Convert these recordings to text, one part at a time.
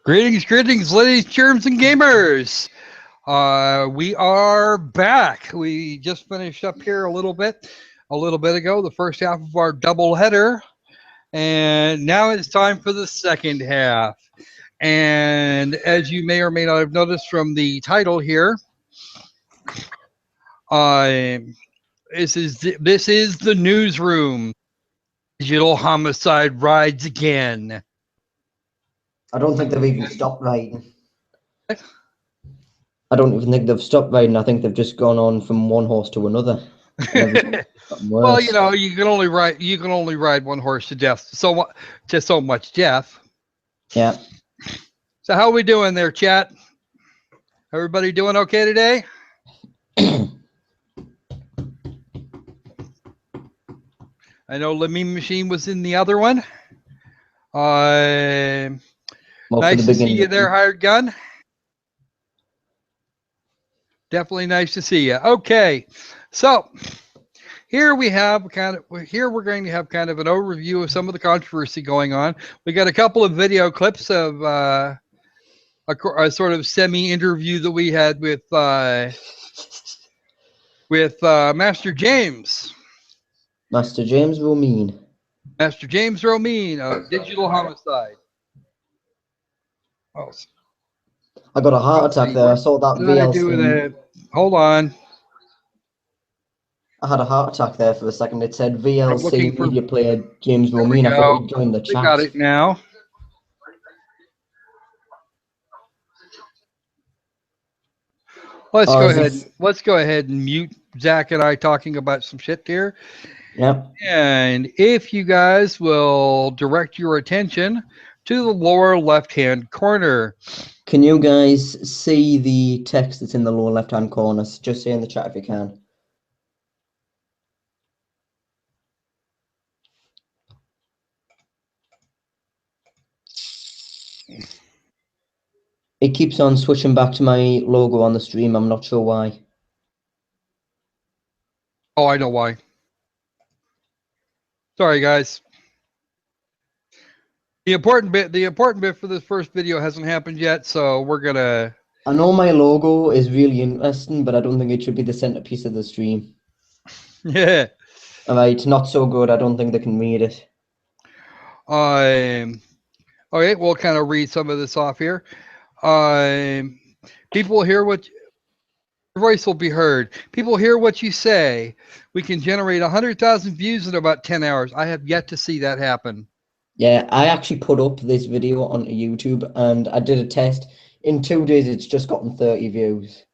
Greetings, ladies, germs, and gamers. We are back. We just finished up here a little bit ago, the first half of our double header, and now it's time for the second half. And as you may or may not have noticed from the title here, this is the newsroom. Digital Homicide rides again. I don't think they've even stopped riding. I don't even think they've stopped riding. I think they've just gone on from one horse to another. Well, you know, you can only ride one horse to death. So much death. Yeah. So how are we doing there, chat? Everybody doing okay today? I know Lemmy Machine was in the other one. Nice to see you there, Hired Gun. Definitely nice to see you. Okay, so here we're going to have kind of an overview of some of the controversy going on. We got a couple of video clips of a sort of semi-interview that we had with Master James. Master James Romine. Master James Romine of Digital Homicide. Oh. I got a heart attack there. I saw that VLC. Hold on. I had a heart attack there for a second. It said VLC media player James Romine. I thought he'd joined the chat. We got it now. Let's go ahead and mute Zach and I talking about some shit here. Yep. And if you guys will direct your attention to the lower left-hand corner. Can you guys see the text that's in the lower left-hand corner? Just say in the chat if you can. It keeps on switching back to my logo on the stream. I'm not sure why. Oh, I know why. Sorry, guys. The important bit for this first video hasn't happened yet, so we're gonna. I know my logo is really interesting, but I don't think it should be the centerpiece of the stream. Yeah. All right, not so good. I don't think they can read it. Okay, we'll kind of read some of this off here. People hear what your voice will be heard. People hear what you say. We can generate 100,000 views in about 10 hours. I have yet to see that happen. Yeah, I actually put up this video onto YouTube and I did a test. In 2 days, it's just gotten 30 views.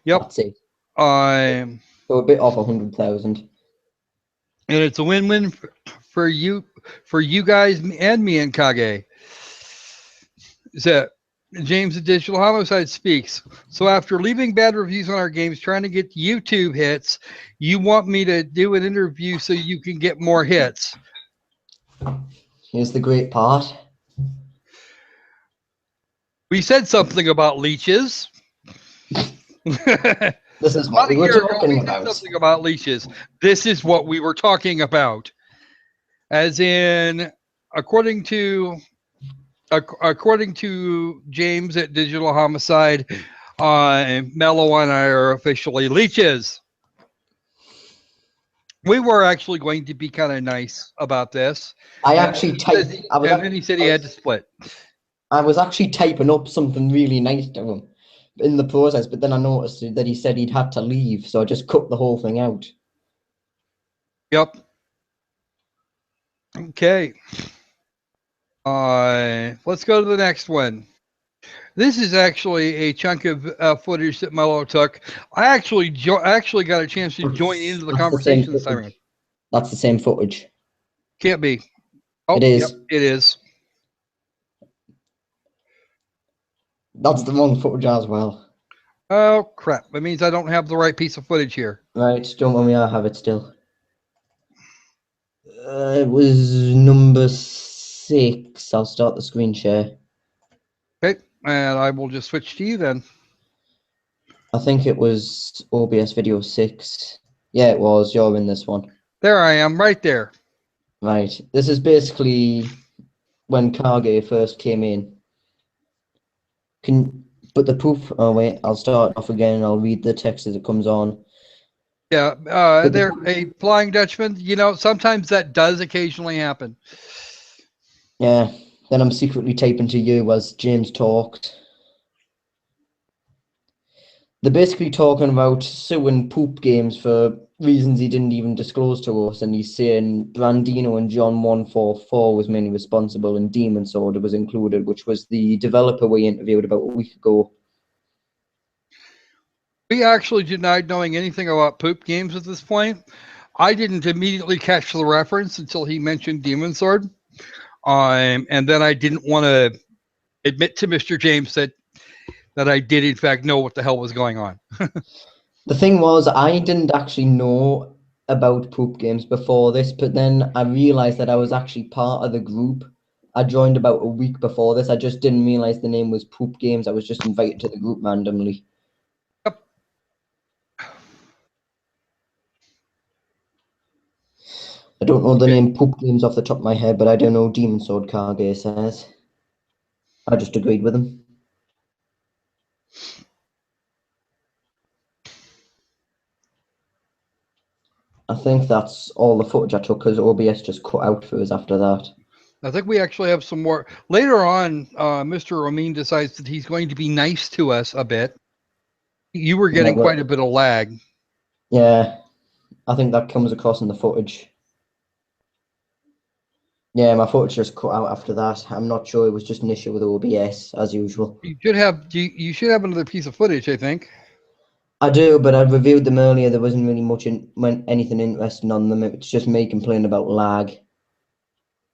Yep. That's it. So a bit off 100,000. And it's a win-win for you guys and me and Kage. So James at Digital Homicide speaks. So after leaving bad reviews on our games, trying to get YouTube hits, you want me to do an interview so you can get more hits. Here's the great part. We said something about leeches. This is what we were talking about. Something about leeches. This is what we were talking about. As in, according to James at Digital Homicide, Mello and I are officially leeches. We were actually going to be kind of nice about this. And then he said he had to split. I was actually typing up something really nice to him in the process, but then I noticed that he said he'd had to leave, so I just cut the whole thing out. Yep. Okay. Let's go to the next one. This is actually a chunk of footage that Mello took. I actually got a chance to join into the conversation this time. That's the same footage. Can't be. Oh, it is. Yep, it is. That's the wrong footage as well. Oh, crap. That means I don't have the right piece of footage here. Right, don't worry, I have it still. It was number 6. I'll start the screen share. Okay, and I will just switch to you then. I think it was OBS video 6. Yeah, it was. You're in this one. There I am, right there. Right. This is basically when Kage first came in. But the proof. Oh wait, I'll start off again and I'll read the text as it comes on. Yeah, But they're a Flying Dutchman. You know, sometimes that does occasionally happen. yeah, then I'm secretly typing to you as James talks. They're basically talking about suing Poop Games for reasons he didn't even disclose to us, and he's saying Brandino and John 144 was mainly responsible, and Demon Sword was included, which was the developer we interviewed about a week ago. We actually denied knowing anything about Poop Games at this point. I didn't immediately catch the reference until he mentioned Demon Sword. And then I didn't want to admit to Mr. James that I did in fact know what the hell was going on. The thing was, I didn't actually know about Poop Games before this, but then I realized that I was actually part of the group. I joined about a week before this. I just didn't realize the name was Poop Games. I was just invited to the group randomly. Yep. I don't know the name Poop Games off the top of my head, but I don't know Demon Sword Kage says. I just agreed with him. I think that's all the footage I took because OBS just cut out for us after that. I think we actually have some more. Later on, Mr. Romine decides that he's going to be nice to us a bit. You were getting quite a bit of lag. Yeah, I think that comes across in the footage. Yeah, my footage just cut out after that. I'm not sure. It was just an issue with OBS, as usual. You should have another piece of footage, I think. I do, but I reviewed them earlier. There wasn't really much anything interesting on them. It's just me complaining about lag.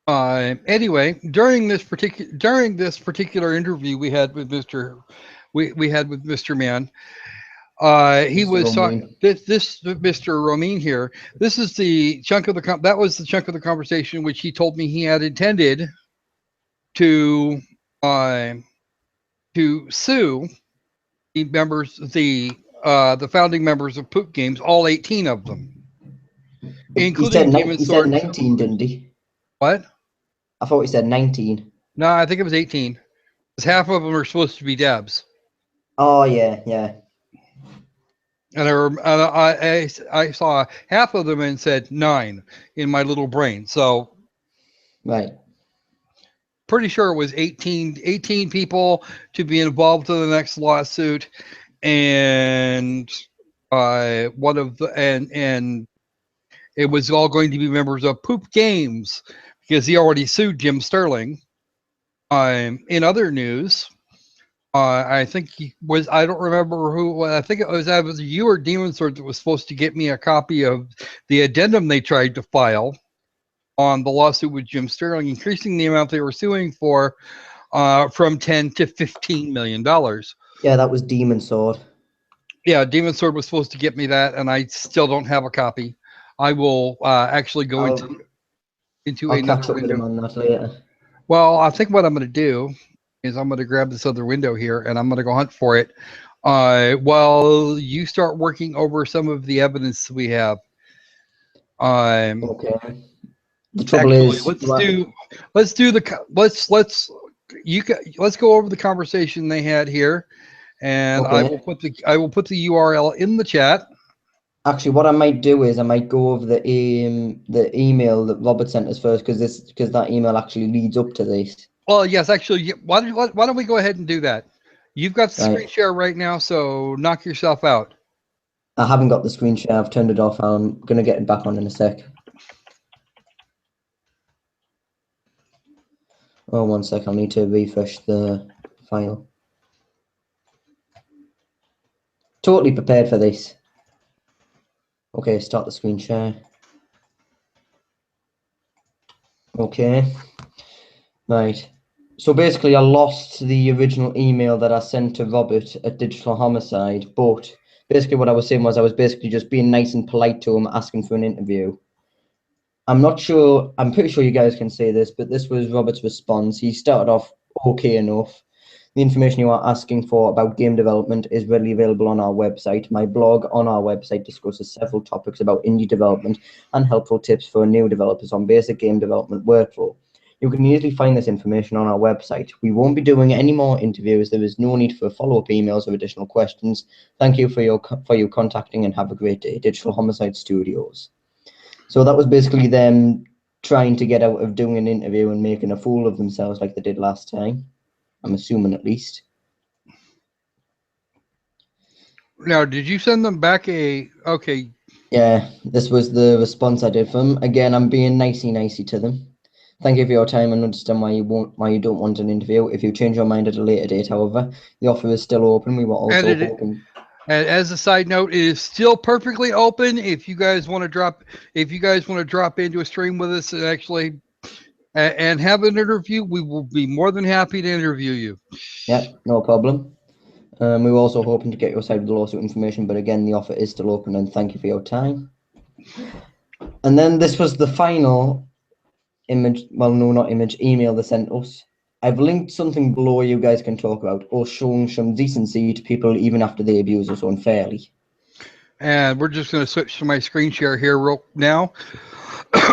Anyway, during this particular interview we had with Mr. Mann, he was talking. This Mr. Romine here. This is the chunk of that was the chunk of the conversation which he told me he had intended to sue the members, the founding members of Poop Games, all 18 of them, including Demon Sword. He said 19, didn't he? What? I thought he said 19. No, I think it was 18. Because half of them are supposed to be Debs. Oh yeah, yeah. And I saw half of them and said 9 in my little brain. So right. Pretty sure it was 18 people to be involved in the next lawsuit, and one of the and it was all going to be members of Poop Games because he already sued Jim Sterling. In other news, I think he was, I don't remember who, I think it was either you or Demon Sword that was supposed to get me a copy of the addendum they tried to file on the lawsuit with Jim Sterling, increasing the amount they were suing for from $10 to $15 million. Yeah, that was Demon Sword. Yeah, Demon Sword was supposed to get me that, and I still don't have a copy. I will actually go into I'll another catch up window. with him on that later. Well, I think what I'm going to do is I'm going to grab this other window here, and I'm going to go hunt for it while you start working over some of the evidence we have. Okay. The trouble actually, is, let's go over the conversation they had here, and okay. I will put the URL in the chat. Actually, what I might do is I might go over the email that Robert sent us first, because that email actually leads up to this. Well, yes, actually, why don't we go ahead and do that? You've got the screen share right now, so knock yourself out. I haven't got the screen share. I've turned it off. I'm going to get it back on in a sec. Oh, 1 sec. I'll need to refresh the file. Totally prepared for this. Okay, start the screen share. Okay. Right. So basically, I lost the original email that I sent to Robert at Digital Homicide, but basically what I was saying was I was basically just being nice and polite to him, asking for an interview. I'm not sure, I'm pretty sure you guys can say this, but this was Robert's response. He started off okay enough. The information you are asking for about game development is readily available on our website. My blog on our website discusses several topics about indie development and helpful tips for new developers on basic game development workflow. You can easily find this information on our website. We won't be doing any more interviews. There is no need for follow-up emails or additional questions. Thank you for you contacting, and have a great day. Digital Homicide Studios. So that was basically them trying to get out of doing an interview and making a fool of themselves like they did last time. I'm assuming, at least. Now, did you send them back a... Okay. Yeah, this was the response I did for them. Again, I'm being nicey to them. Thank you for your time, and understand why you don't want an interview. If you change your mind at a later date, however, the offer is still open. We were also hoping... As a side note, it is still perfectly open. If you guys want to drop into a stream with us and actually and have an interview, we will be more than happy to interview you. Yeah, no problem. We were also hoping to get your side of the lawsuit information, but again, the offer is still open, and thank you for your time. And then this was the final image, well, no, not image, email they sent us. I've linked something below you guys can talk about, or showing some decency to people even after they abuse us unfairly. And we're just going to switch to my screen share here now.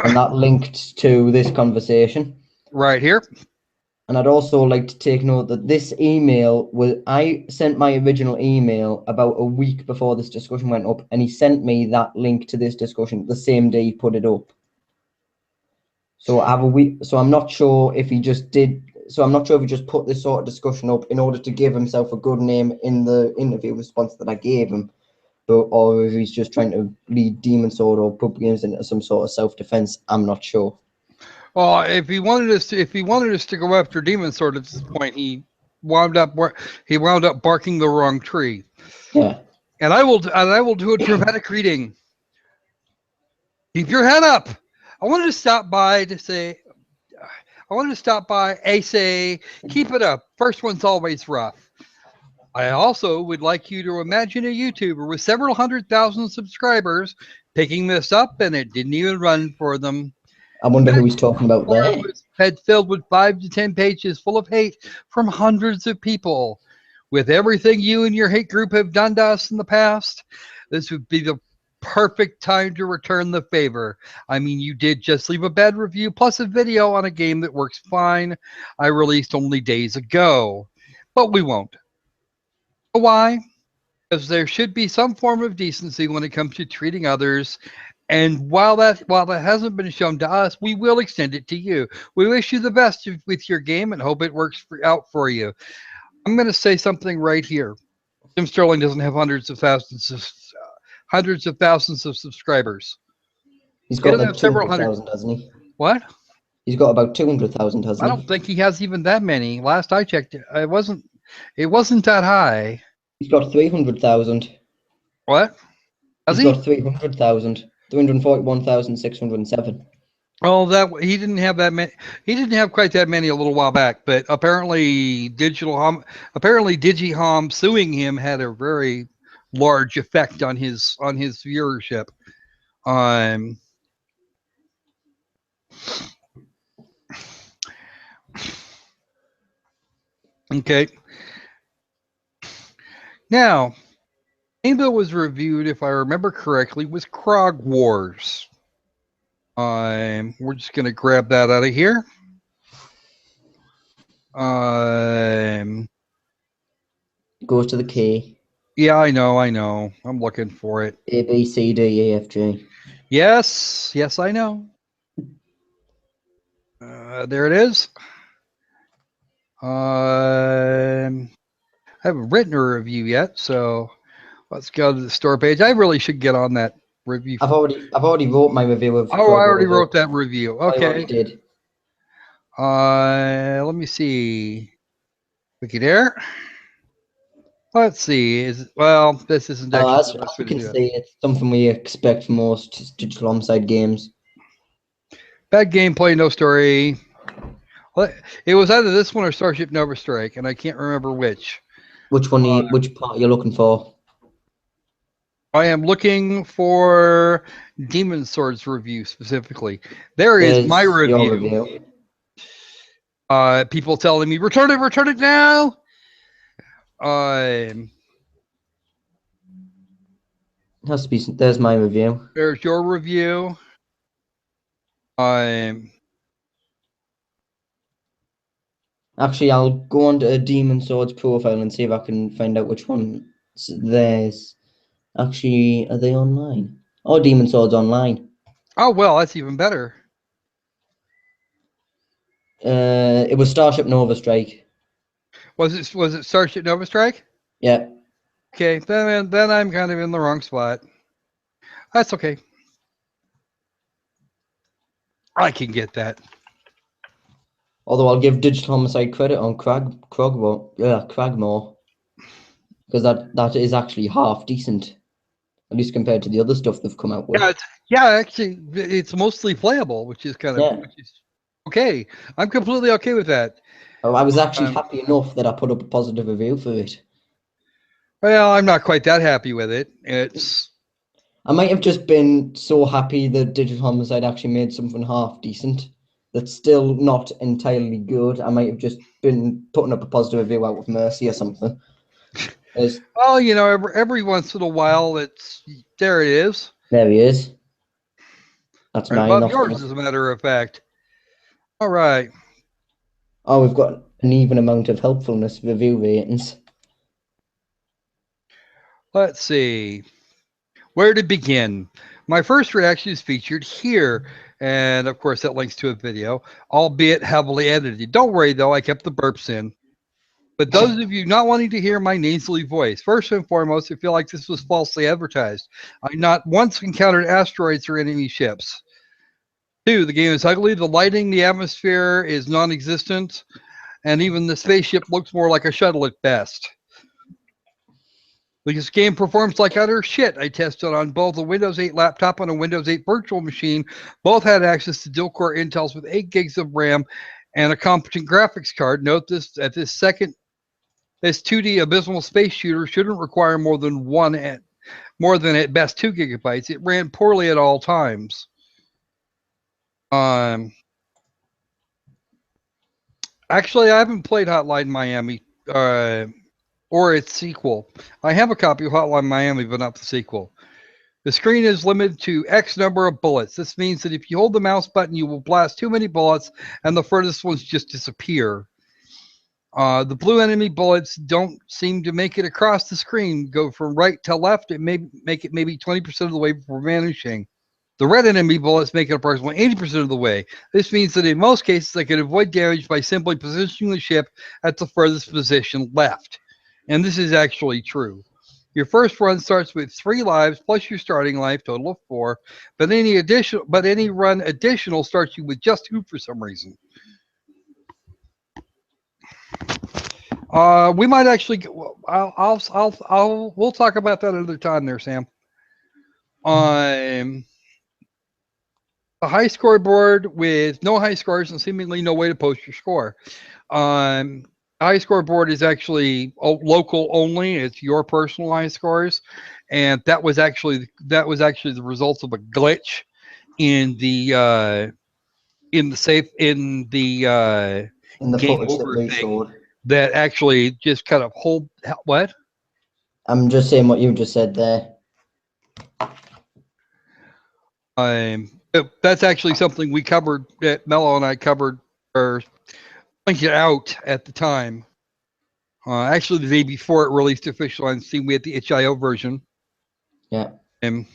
And that linked to this conversation. Right here. And I'd also like to take note that this email I sent my original email about a week before this discussion went up, and he sent me that link to this discussion the same day he put it up. So I have a week. So I'm not sure if he just did. So I'm not sure if he just put this sort of discussion up in order to give himself a good name in the interview response that I gave him, or if he's just trying to lead Demon Sword or Pub Games into some sort of self-defense. I'm not sure. Well, if he wanted us to go after Demon Sword at this point, he wound up barking the wrong tree. Yeah. And I will do a dramatic reading. Keep your head up. I wanted to stop by and say, keep it up. First one's always rough. I also would like you to imagine a YouTuber with several 100,000 subscribers picking this up, and it didn't even run for them. I wonder who he's talking about there. Had filled with 5 to 10 pages full of hate from hundreds of people. With everything you and your hate group have done to us in the past, this would be the perfect time to return the favor. I mean, you did just leave a bad review plus a video on a game that works fine. I released only days ago, but we won't. Why? Because there should be some form of decency when it comes to treating others. And while that hasn't been shown to us, we will extend it to you. We wish you the best with your game and hope it works out for you. I'm going to say something right here. Jim Sterling doesn't have hundreds of thousands of subscribers. He's got like 200,000, hasn't he? What? He's got about 200,000, hasn't he? I don't think he has even that many. Last I checked, it wasn't that high. He's got 300,000. What? He's got 300,000. 341,607. Oh, he didn't have that many. He didn't have quite that many a little while back, but apparently DigiHom suing him had a very large effect on his viewership. Okay. Now, the game that was reviewed, if I remember correctly, was Krog Wars. We're just going to grab that out of here. Goes to the key. Yeah, I know. I'm looking for it. A, B, C, D, E, F, G. Yes, I know. There it is. I haven't written a review yet, so let's go to the store page. I really should get on that review. I've already wrote my review of. I already wrote that review. Okay. I already did. Let me see. Wiki there. Let's see. This isn't actually. As you can see, it's something we expect from most Digital Homicide games. Bad gameplay, no story. It was either this one or Starship Nova Strike, and I can't remember which. Which part are you looking for? I am looking for Demon Swords review specifically. There's my review. Your review. People telling me return it now. Has to be. There's my review. There's your review. Actually, I'll go onto a Demon Swords profile and see if I can find out which one there's. Actually, are they online? Oh, Demon Swords online. Oh, well, that's even better. It was Starship Nova Strike. Was it Starship Nova Strike? Yeah. Okay, then I'm kind of in the wrong spot. That's okay. I can get that. Although I'll give Digital Homicide credit on Cragmore, because that is actually half decent, at least compared to the other stuff they've come out with. Yeah, actually, it's mostly playable, which is okay. I'm completely okay with that. I was actually happy enough that I put up a positive review for it. Well, I'm not quite that happy with it. I might have just been so happy that Digital Homicide actually made something half decent. That's still not entirely good. I might have just been putting up a positive review out of mercy or something. Well, every once in a while, there it is. There he is. That's Right mine. above yours, as a matter of fact. All right. Oh, we've got an even amount of helpfulness review ratings. Let's see. Where to begin? My first reaction is featured here. And of course, that links to a video, albeit heavily edited. Don't worry, though, I kept the burps in. But those of you not wanting to hear my nasally voice, first and foremost, I feel like this was falsely advertised. I not once encountered asteroids or enemy ships. 2, the game is ugly. The lighting, the atmosphere is non-existent. And even the spaceship looks more like a shuttle at best. This game performs like utter shit. I tested on both a Windows 8 laptop and a Windows 8 virtual machine. Both had access to dual-core Intels with 8 gigs of RAM and a competent graphics card. Note this: this 2D abysmal space shooter shouldn't require more than at best 2 gigabytes. It ran poorly at all times. Actually, I haven't played Hotline Miami. Or its sequel. I have a copy of Hotline Miami, but not the sequel. The screen is limited to X number of bullets. This means that if you hold the mouse button, you will blast too many bullets, and the furthest ones just disappear. The blue enemy bullets don't seem to make it across the screen. Go from right to left. It may make it maybe 20% of the way before vanishing. The red enemy bullets make it approximately 80% of the way. This means that in most cases, I can avoid damage by simply positioning the ship at the furthest position left. And this is actually true. Your first run starts with 3 lives plus your starting life, total of 4. But any run additional starts you with just 2 for some reason. We might actually. We'll talk about that another time, there, Sam. The high scoreboard with no high scores and seemingly no way to post your score. High scoreboard is actually local only. It's your personal high scores, and that was actually the result of a glitch in the game footage over that we thing showed. that actually just kind of what? I'm just saying what you just said there. That's actually something we covered, that Mello and I covered or pointed out at the time. Actually, the day before it released officially on Steam, we had the itch.io version. Yeah. And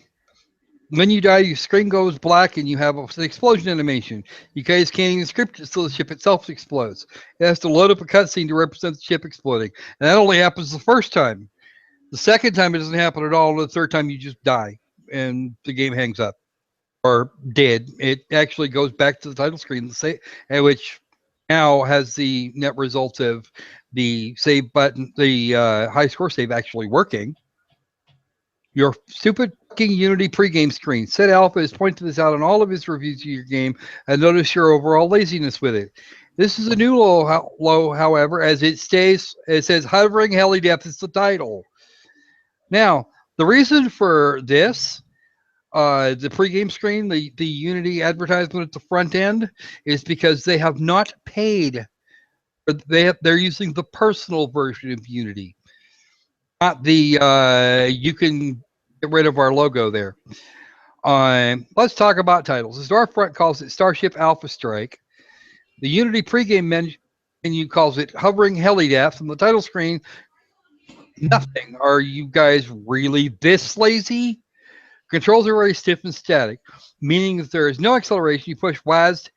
when you die, your screen goes black and you have an explosion animation. You guys can't even script it so the ship itself explodes. It has to load up a cutscene to represent the ship exploding. And that only happens the first time. The second time, it doesn't happen at all. And the third time, you just die and the game hangs up. Or did. It actually goes back to the title screen, which now has the net result of the save button, the high score save actually working. Your stupid fucking Unity pregame screen. Sid Alpha has pointed this out in all of his reviews of your game and notice your overall laziness with it. This is a new low, however, as it says hovering heli depth is the title. Now, the reason for this, the pregame screen, the Unity advertisement at the front end, is because they have not paid. They're using the personal version of Unity, not the you can get rid of our logo there. Let's talk about titles. The Storefront calls it Starship Alpha Strike. The Unity pregame menu calls it hovering heli death. On the title screen, nothing. Are you guys really this lazy? Controls are very stiff and static, meaning that there is no acceleration. You push WASD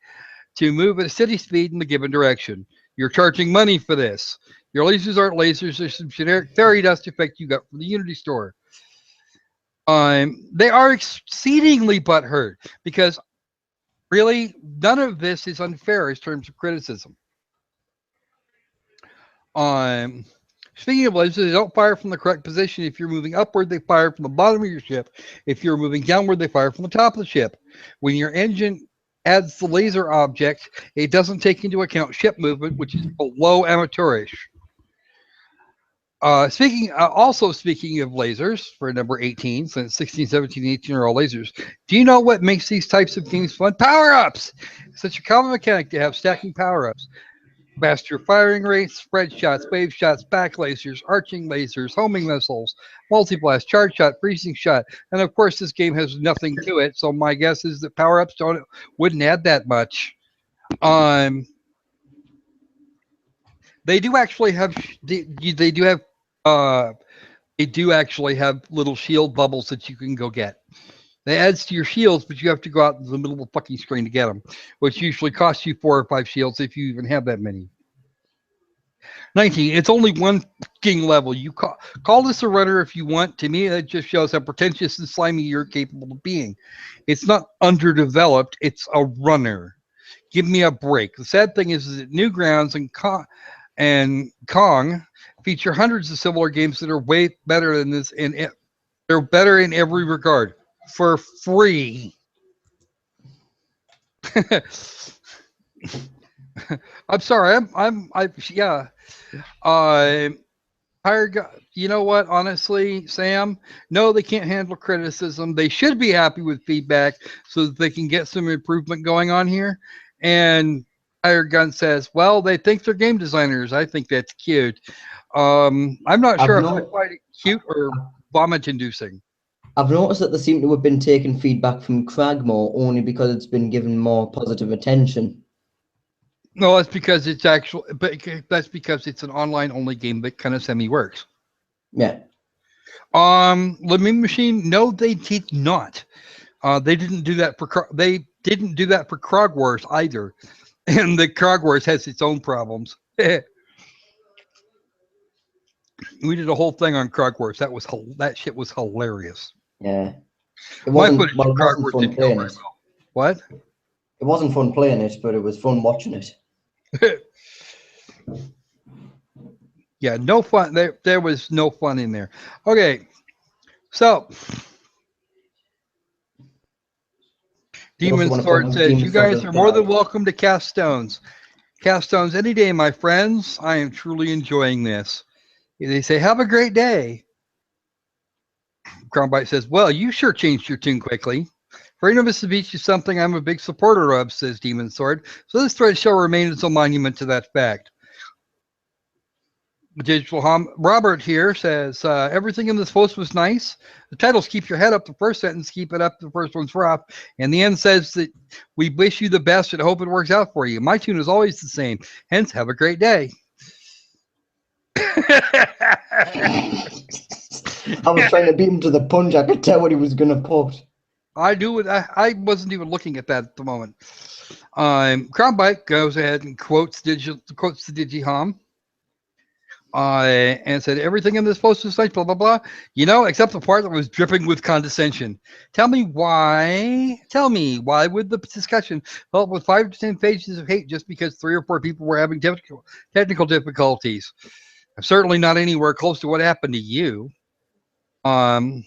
to move at a steady speed in the given direction. You're charging money for this. Your lasers aren't lasers. There's some generic fairy dust effect you got from the Unity store. They are exceedingly butthurt because really none of this is unfair in terms of criticism. Um, Speaking of lasers, they don't fire from the correct position. If you're moving upward, they fire from the bottom of your ship. If you're moving downward, they fire from the top of the ship. When your engine adds the laser object, it doesn't take into account ship movement, which is below amateurish. Also speaking of lasers, for number 18, since 16, 17, 18 are all lasers, do you know what makes these types of games fun? Power-ups! It's such a common mechanic to have stacking power-ups. Master firing rates, spread shots, wave shots, back lasers, arching lasers, homing missiles, multi-blast, charge shot, freezing shot, and of course this game has nothing to it. So my guess is that power-ups wouldn't add that much. They do actually have they do actually have little shield bubbles that you can go get. They adds to your shields, but you have to go out in the middle of the fucking screen to get them, which usually costs you 4 or 5 shields if you even have that many. 19. It's only one fucking level. You call this a runner if you want. To me, that just shows how pretentious and slimy you're capable of being. It's not underdeveloped. It's a runner. Give me a break. The sad thing is that Newgrounds and Kong feature hundreds of similar games that are way better than this, and they're better in every regard for free. I'm sorry. Yeah. You know what? Honestly, Sam, no, they can't handle criticism. They should be happy with feedback so that they can get some improvement going on here. And Hired Gun says, well, they think they're game designers. I think that's cute. I'm not sure if I find it cute or vomit-inducing. I've noticed that they seem to have been taking feedback from Cragmore only because it's been given more positive attention. No, that's because it's an online-only game that kind of semi-works. Yeah. Lemon Machine, no, they did not. They didn't do that for Krog Wars either, and the Krog Wars has its own problems. We did a whole thing on Krog Wars. That shit was hilarious. Yeah. It wasn't fun playing it. What? It wasn't fun playing it, but it was fun watching it. Yeah, no fun. There was no fun in there. Okay, so Demon Sword says, you guys are more than welcome to cast stones. Cast stones any day, my friends. I am truly enjoying this. They say, have a great day. Crownbite says, well, you sure changed your tune quickly. Freedom of speech is something I'm a big supporter of, says Demon Sword. So this thread shall remain as a monument to that fact. Robert here says, everything in this post was nice. The titles keep your head up. The first sentence, keep it up. The first one's rough. And the end says that we wish you the best and hope it works out for you. My tune is always the same. Hence, have a great day. I was trying to beat him to the punch. I could tell what he was going to put. I wasn't even looking at that at the moment. Crownbite goes ahead and quotes the Digihom. And said, everything in this post is like blah, blah, blah. You know, except the part that was dripping with condescension. Tell me why would the discussion fill up with 5 to 10 pages of hate just because 3 or 4 people were having technical difficulties? I'm certainly not anywhere close to what happened to you. And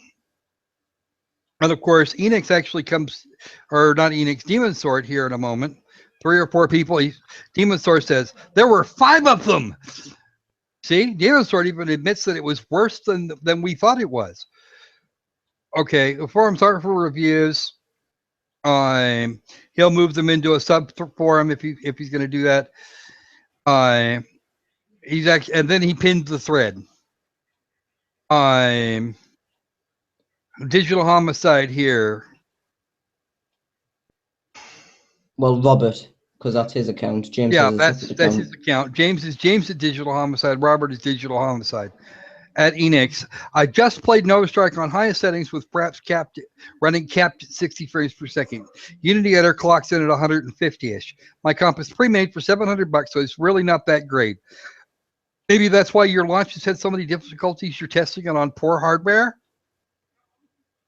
of course, Enix actually comes, or not Enix, Demon Sword here in a moment. 3 or 4 people. Demon Sword says, there were 5 of them. See, Demon Sword even admits that it was worse than we thought it was. Okay, the forum's hard for reviews. He'll move them into a sub forum if he's going to do that. He's actually, and then he pinned the thread. Digital Homicide here. Well, Robert, because that's his account. James Yeah, has a that's separate that's account. his account. James is James at Digital Homicide. Robert is Digital Homicide. At Enix, I just played Nova Strike on highest settings with perhaps running capped at 60 frames per second. Unity Editor clocks in at 150-ish. My comp is pre-made for $700, so it's really not that great. Maybe that's why your launch has had so many difficulties. You're testing it on poor hardware.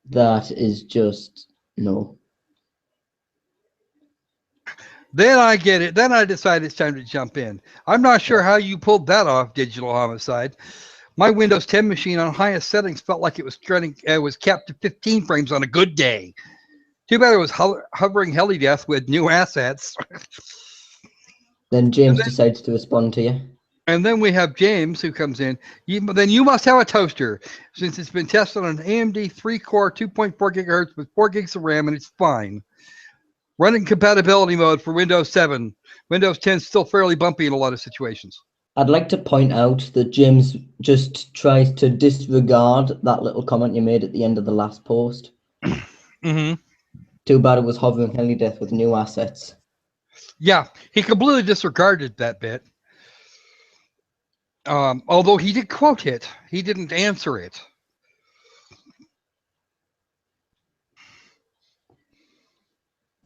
That is just no. Then I get it. Then I decide it's time to jump in. I'm not sure how you pulled that off, Digital Homicide. My Windows 10 machine on highest settings felt like it was capped to 15 frames on a good day. Too bad it was hovering heli death with new assets. Then James decides to respond to you. And then we have James who comes in. Then you must have a toaster since it's been tested on an AMD 3-core 2.4 gigahertz with 4 gigs of RAM and it's fine. Running compatibility mode for Windows 7. Windows 10 is still fairly bumpy in a lot of situations. I'd like to point out that James just tries to disregard that little comment you made at the end of the last post. Mm-hmm. Too bad it was hovering heli death with new assets. Yeah, he completely disregarded that bit. Although he did quote it, he didn't answer it.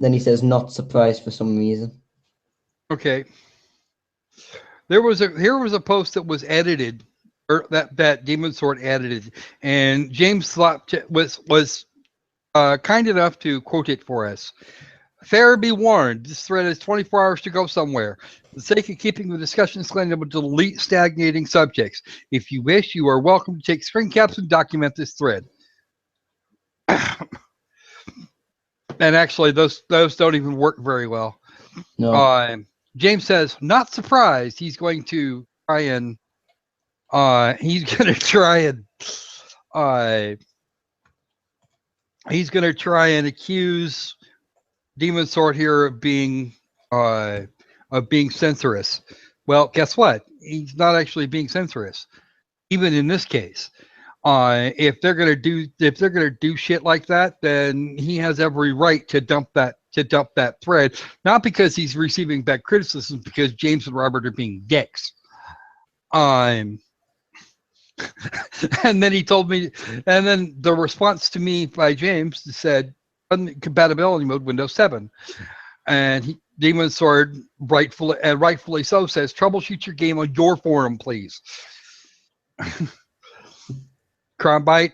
Then he says, not surprised for some reason. Okay. Here was a post that was edited, or that Demon Sword edited, and James thought was kind enough to quote it for us. Fair be warned, this thread has 24 hours to go somewhere. For the sake of keeping the discussion slanted, I will delete stagnating subjects. If you wish, you are welcome to take screen caps and document this thread. And actually, those don't even work very well. No. James says, not surprised. He's going to try and accuse Demon Sword here of being censorious. Well, guess what? He's not actually being censorious, even in this case. If they're gonna do shit like that, then he has every right to dump that thread. Not because he's receiving bad criticism, because James and Robert are being dicks. And then he told me, and then the response to me by James said, compatibility mode Windows 7. And Demon Sword, rightfully so, says, troubleshoot your game on your forum, please. Crumbite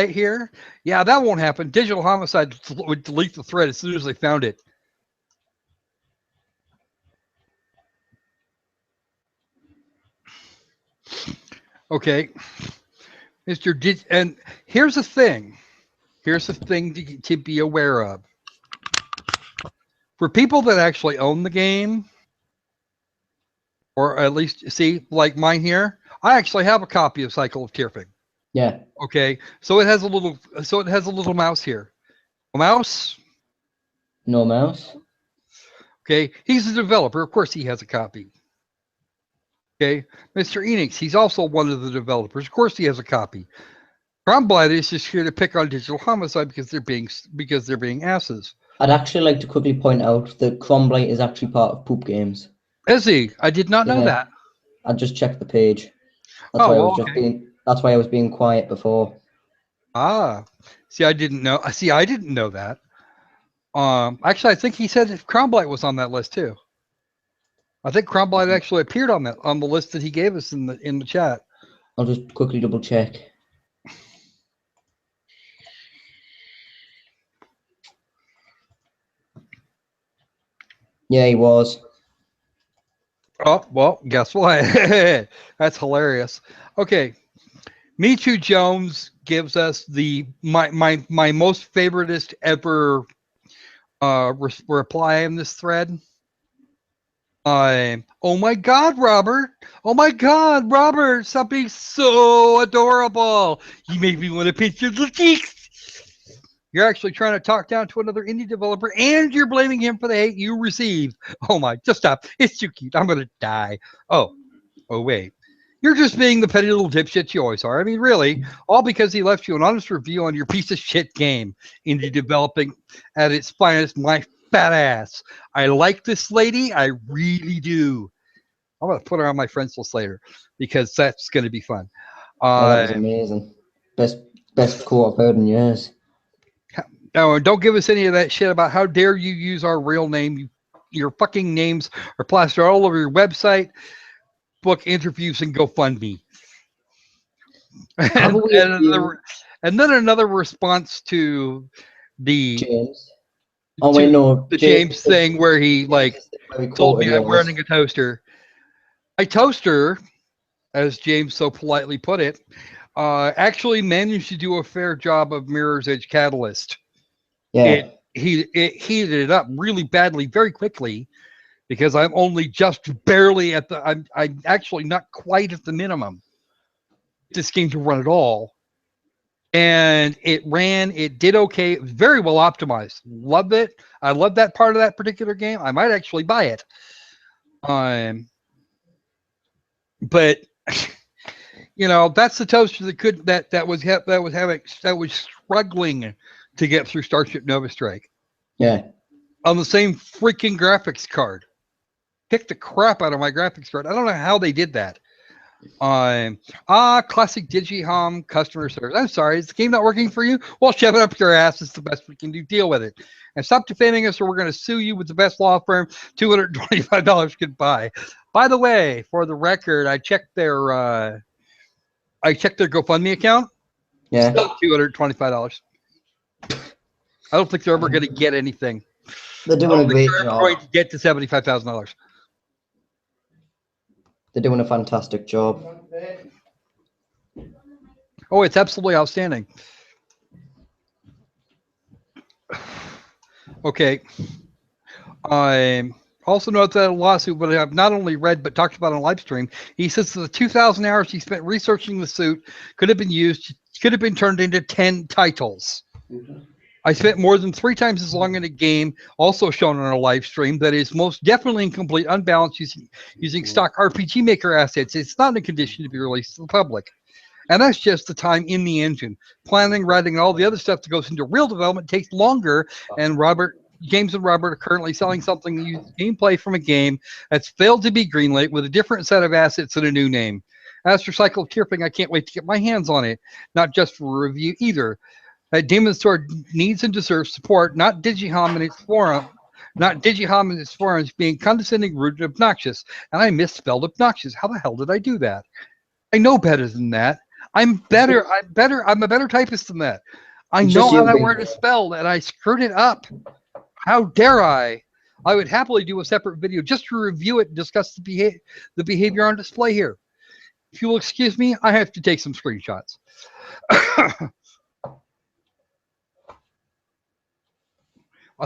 here. Yeah, that won't happen. Digital Homicide would delete the thread as soon as they found it. Okay. And here's the thing. Here's the thing to be aware of. For people that actually own the game, or at least see, like mine here, I actually have a copy of Cycle of Tearfing. Yeah. Okay. So it has a little mouse here. A mouse? No mouse. Okay. He's a developer. Of course he has a copy. Okay. Mr. Enix, he's also one of the developers. Of course he has a copy. Crumbite is just here to pick on Digital Homicide because they're being asses. I'd actually like to quickly point out that Cromblight is actually part of Poop Games. Is he? I did not know that. I just checked the page. That's why I was being quiet before. Ah, see, I didn't know. I didn't know that. Actually, I think he said Cromblight was on that list too. I think Cromblight actually appeared on the list that he gave us in the chat. I'll just quickly double check. Yeah, he was. Oh, well, guess what? That's hilarious. Okay. Michu Jones gives us my most favoritist ever reply in this thread. Oh my God, Robert! Oh my God, Robert! Stop being so adorable. You make me want to pinch your little cheeks. You're actually trying to talk down to another indie developer, and you're blaming him for the hate you received. Oh my! Just stop. It's too cute. I'm gonna die. Oh wait. You're just being the petty little dipshit you always are. I mean, really, all because he left you an honest review on your piece of shit game. Indie developing at its finest, my badass. I like this lady. I really do. I'm going to put her on my friends list later because that's going to be fun. Oh, that was amazing. Best quote I've heard in years. No, don't give us any of that shit about how dare you use our real name. Your fucking names are plastered all over your website, book interviews, and GoFundMe. Have a weird and then another response to the James. Oh wait, no, James thing where he told me I'm yours. wearing a toaster. My toaster, as James so politely put it, actually managed to do a fair job of Mirror's Edge Catalyst. Yeah. It heated it up really badly very quickly because I'm only just barely at the I'm actually not quite at the minimum this game to run at all. And it did okay. It was very well optimized. Loved it. I love that part of that particular game. I might actually buy it. But that's the toaster that was struggling to get through Starship Nova Strike. Yeah. On the same freaking graphics card. Kicked the crap out of my graphics card. I don't know how they did that. Classic Digihom customer service. I'm sorry, is the game not working for you? Well, shove it up your ass. It's the best we can do. Deal with it. And stop defaming us or we're going to sue you with the best law firm. $225 goodbye. By the way, for the record, I checked their GoFundMe account. Yeah. Still $225. I don't think they're ever going to get anything. They're doing a great job. Going to get to $75,000. They're doing a fantastic job. Oh, it's absolutely outstanding. Okay. I also note that a lawsuit, but I've not only read but talked about on live stream. He says the 2,000 hours he spent researching the suit could have been turned into 10 titles. Mm-hmm. I spent more than 3 times as long in a game, also shown on a live stream, that is most definitely incomplete, unbalanced, using stock RPG Maker assets. It's not in a condition to be released to the public. And that's just the time in the engine. Planning, writing, and all the other stuff that goes into real development takes longer, and James and Robert are currently selling something that uses gameplay from a game that's failed to be greenlit with a different set of assets and a new name. As for Cycle of Tearfing, I can't wait to get my hands on it, not just for review either. Demon's Sword needs and deserves support, not Digihom and its forums being condescending, rude, and obnoxious. And I misspelled obnoxious. How the hell did I do that? I know better than that. I'm better. I'm a better typist than that. I know how that word is spelled, and I screwed it up. How dare I? I would happily do a separate video just to review it and discuss the behavior on display here. If you will excuse me, I have to take some screenshots.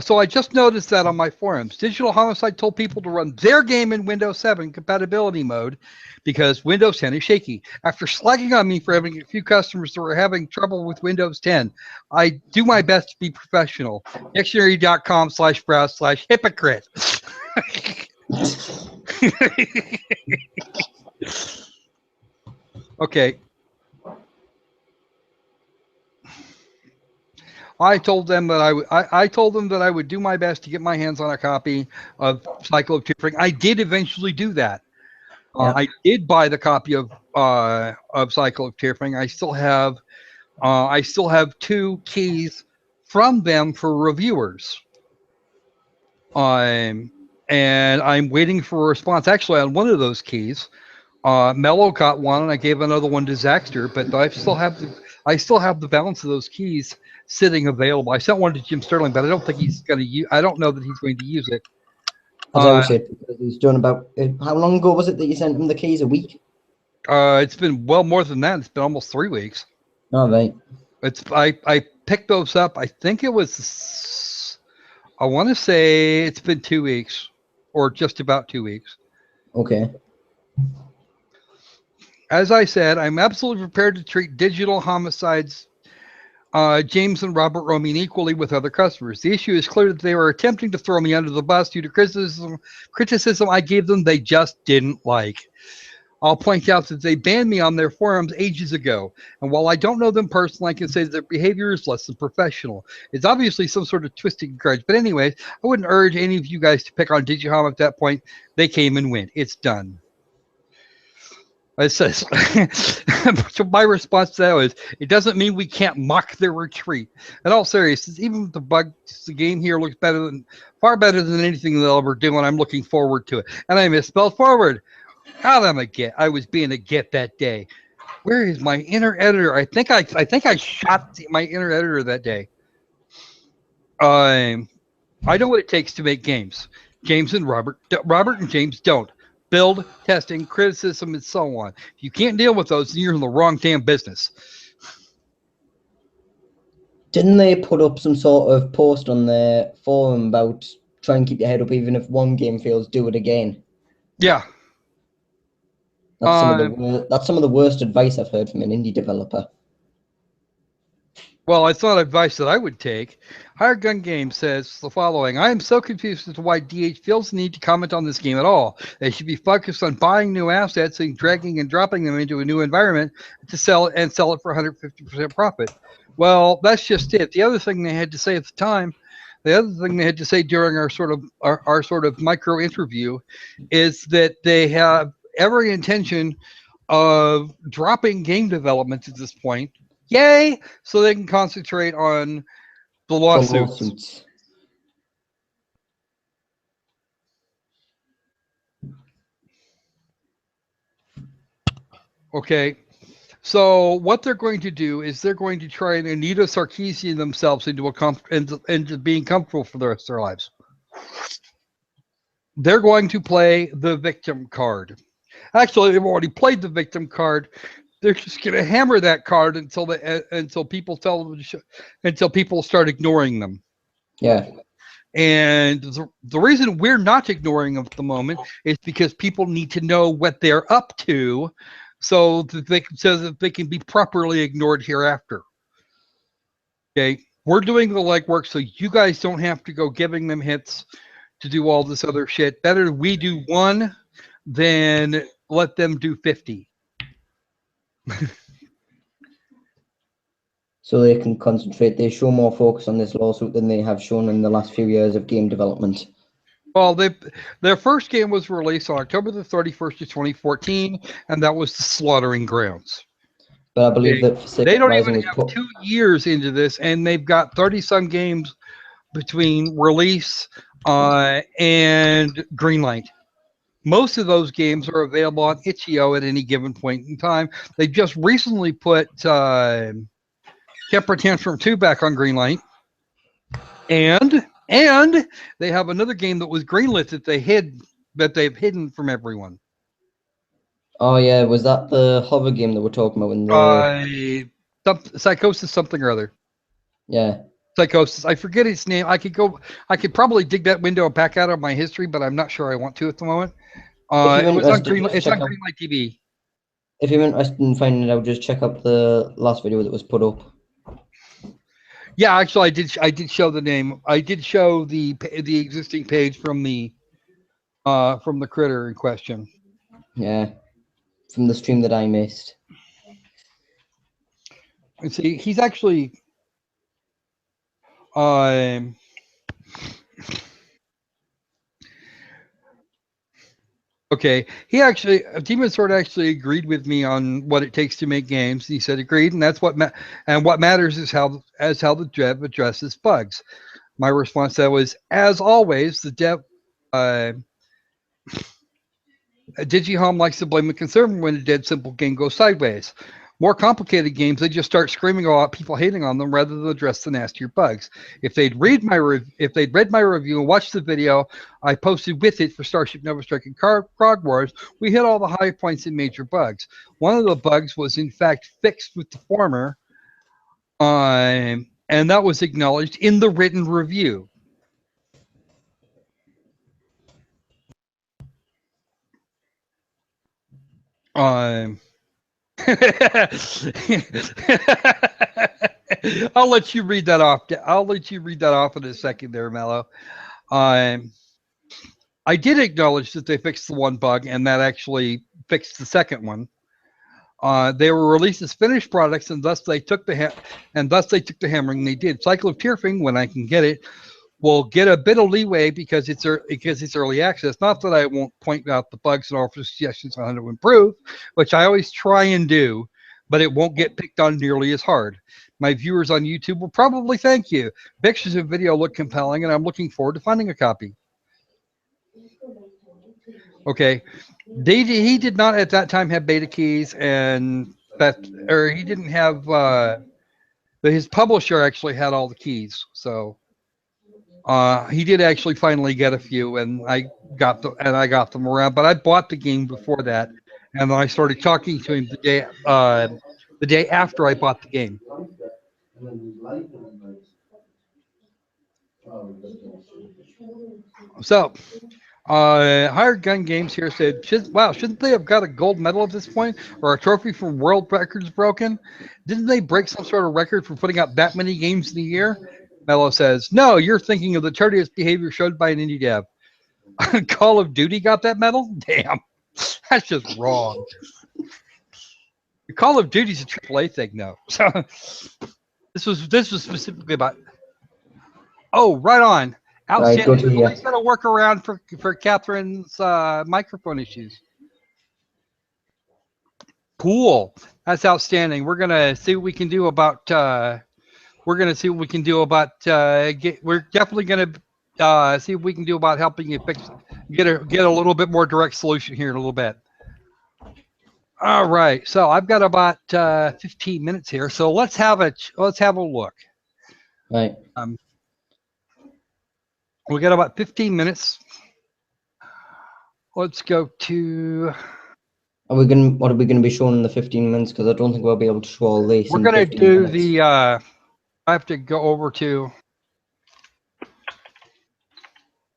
So I just noticed that on my forums. Digital Homicide told people to run their game in Windows 7 compatibility mode because Windows 10 is shaky. After slagging on me for having a few customers that were having trouble with Windows 10, I do my best to be professional. Dictionary.com/browse/hypocrite. Okay. I told them that I would do my best to get my hands on a copy of Cycle of Tearfing. I did eventually do that. Yeah. I did buy the copy of Cycle of Tearfing. I still have 2 keys from them for reviewers. And I'm waiting for a response. Actually, on one of those keys, Mello got one, and I gave another one to Zaxter. But I still have the balance of those keys sitting available. I sent one to Jim Sterling, but I don't think he's going to use. I don't know that he's going to use it. I doubt it, because he's done about. How long ago was it that you sent him the keys? A week? It's been well more than that. It's been almost 3 weeks. Oh, right. I picked those up. I think it was. I want to say it's been 2 weeks, or just about 2 weeks. Okay. As I said, I'm absolutely prepared to treat Digital Homicide's James and Robert Romine equally with other customers. The issue is clear that they were attempting to throw me under the bus due to criticism I gave them they just didn't like. I'll point out that they banned me on their forums ages ago, and while I don't know them personally, I can say that their behavior is less than professional. It's obviously some sort of twisted grudge, but anyways, I wouldn't urge any of you guys to pick on Digihom at that point. They came and went. It's done. It says, so my response to that was, it doesn't mean we can't mock their retreat. In all seriousness, even with the bugs, the game here looks far better than anything they'll ever do, and I'm looking forward to it. And I misspelled forward. How am I get? I was being a get that day. Where is my inner editor? I think I shot my inner editor that day. I know what it takes to make games. James and Robert and James don't. Build, testing, criticism, and so on. If you can't deal with those, then you're in the wrong damn business. Didn't they put up some sort of post on their forum about try and keep your head up even if one game fails, do it again? Yeah. That's some of the worst advice I've heard from an indie developer. Well, it's not advice that I would take. Hired Gun Game says the following: I am so confused as to why DH feels the need to comment on this game at all. They should be focused on buying new assets and dragging and dropping them into a new environment to sell it for 150% profit. Well, that's just it. The other thing they had to say at the time, the other thing they had to say during our sort of micro interview, is that they have every intention of dropping game development at this point. Yay! So they can concentrate on the lawsuits. Okay. So what they're going to do is they're going to try and Anita Sarkeesian themselves into being comfortable for the rest of their lives. They're going to play the victim card. Actually, they've already played the victim card. They're just going to hammer that card until people until people start ignoring them. Yeah. And the reason we're not ignoring them at the moment is because people need to know what they're up to, so that they can be properly ignored hereafter. Okay, we're doing the legwork so you guys don't have to go giving them hits to do all this other shit. Better we do one than let them do 50. So they can concentrate. They show more focus on this lawsuit than they have shown in the last few years of game development. Well, their first game was released on October the 31st of 2014, and that was The Slaughtering Grounds. But I believe that they don't even have 2 years into this, and they've got 30-some games between release and Greenlight. Most of those games are available on itch.io at any given point in time. They just recently put Temper Tantrum 2 back on Greenlight, and they have another game that was greenlit that they've hidden from everyone. Oh yeah, was that the horror game that we're talking about in the Psychosis something or other? Yeah. Psychosis. I forget its name. I could probably dig that window back out of my history, but I'm not sure I want to at the moment. It's on Greenlight TV. If you're interested in finding it out, just check out the last video that was put up. Yeah, actually, I did show the name. I did show the existing page from the critter in question. Yeah, from the stream that I missed. And see, he's actually okay. Demon Sword actually agreed with me on what it takes to make games. He said agreed, and that's what what matters is how the dev addresses bugs. My response to that was, as always, the dev Digihome likes to blame the consumer when a dead simple game goes sideways. More complicated games, they just start screaming about people hating on them rather than address the nastier bugs. If they'd read my review and watched the video I posted with it for Starship Nova Strike and Krog Wars, we hit all the high points and major bugs. One of the bugs was in fact fixed with the former, and that was acknowledged in the written review. I'll let you read that off. I'll let you read that off in a second there, Mello. I did acknowledge that they fixed the one bug, and that actually fixed the second one. They were released as finished products, and thus they took the hammering they did. Cycle of Tearfing, when I can get it, will get a bit of leeway because it's early access. Not that I won't point out the bugs and offer suggestions on how to improve, which I always try and do, but it won't get picked on nearly as hard. My viewers on YouTube will probably thank you. Pictures and video look compelling, and I'm looking forward to finding a copy. Okay, he did not at that time have beta keys, and he didn't have. His publisher actually had all the keys, so he did actually finally get a few, and I got them around. But I bought the game before that, and then I started talking to him the day after I bought the game. So, Hired Gun Games here said, wow, shouldn't they have got a gold medal at this point, or a trophy for world records broken? Didn't they break some sort of record for putting out that many games in a year? Mello says, no, you're thinking of the tedious behavior showed by an indie dev. Call of Duty got that medal? Damn, that's just wrong. Call of Duty's a AAA thing, though. So this was specifically about. Oh, right on. Outstanding. Right, good to hear. He's got to work around for Catherine's microphone issues. Cool. That's outstanding. We're gonna see what we can do about. We're definitely gonna see what we can do about helping you get a little bit more direct solution here in a little bit. All right. So I've got about 15 minutes here. So let's have a look. Right. We got about 15 minutes. Let's go to. What are we gonna be showing in the 15 minutes? Because I don't think we'll be able to show all this. We're gonna do the. I have to go over to.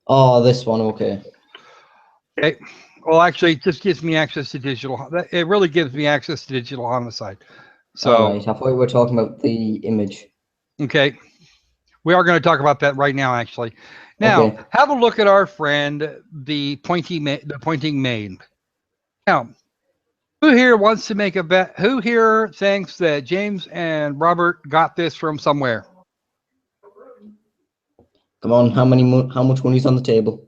Oh, this one. Okay. Okay. Well, actually, it just gives me access to digital. It really gives me access to Digital Homicide. So. Right. I thought we were talking about the image. Okay. We are going to talk about that right now, actually. Now, okay. Have a look at our friend, the pointing maid. Now, who here wants to make a bet? Who here thinks that James and Robert got this from somewhere? Come on, how much money's on the table?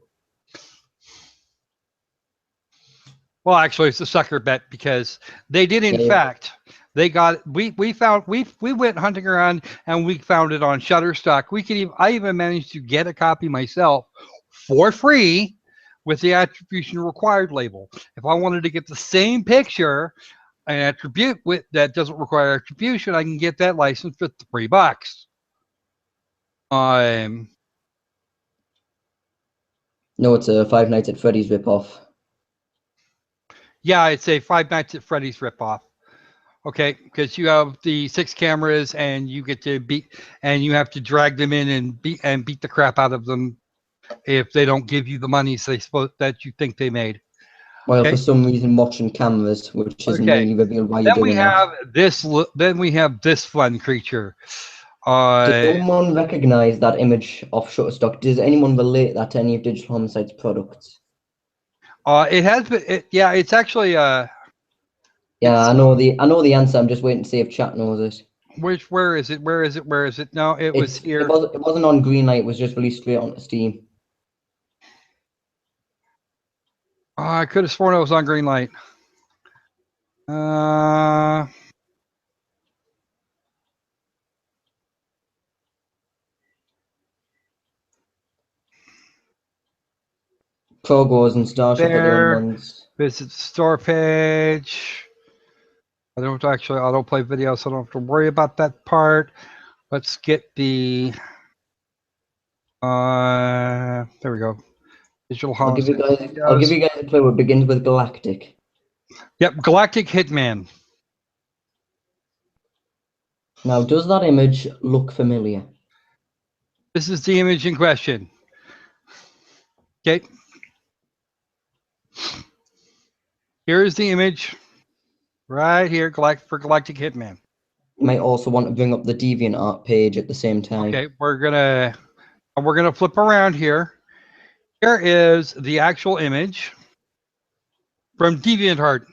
Well, actually, it's a sucker bet because they did, in fact. They got we went hunting around and we found it on Shutterstock. I even managed to get a copy myself for free with the attribution required label. If I wanted to get the same picture, an attribute that doesn't require attribution, I can get that license for $3. No, it's a Five Nights at Freddy's ripoff. Yeah, it's a Five Nights at Freddy's ripoff. Okay, because you have the 6 cameras and you get to you have to drag them in and beat the crap out of them if they don't give you the money that you think they made. Well, okay? For some reason, watching cameras, which isn't really revealed why you're doing that. Then we have this fun creature. Does someone recognize that image off Shutterstock? Does anyone relate that to any of Digital Homicide's products? It has been. It's actually. Yeah, I know the answer. I'm just waiting to see if chat knows it. Where is it? No, it was here. It wasn't on Greenlight. It was just released straight onto Steam. I could have sworn it was on Greenlight. Progos and Starship are the only ones. Visit store page. I don't play videos, so I don't have to worry about that part. Let's get the. There we go. Digital Homicide. I'll give you guys a clue. It begins with Galactic. Yep, Galactic Hitman. Now, does that image look familiar? This is the image in question. Okay. Here's the image. Right here, for Galactic Hitman. You might also want to bring up the DeviantArt page at the same time. Okay, we're gonna flip around here. Here is the actual image from DeviantArt.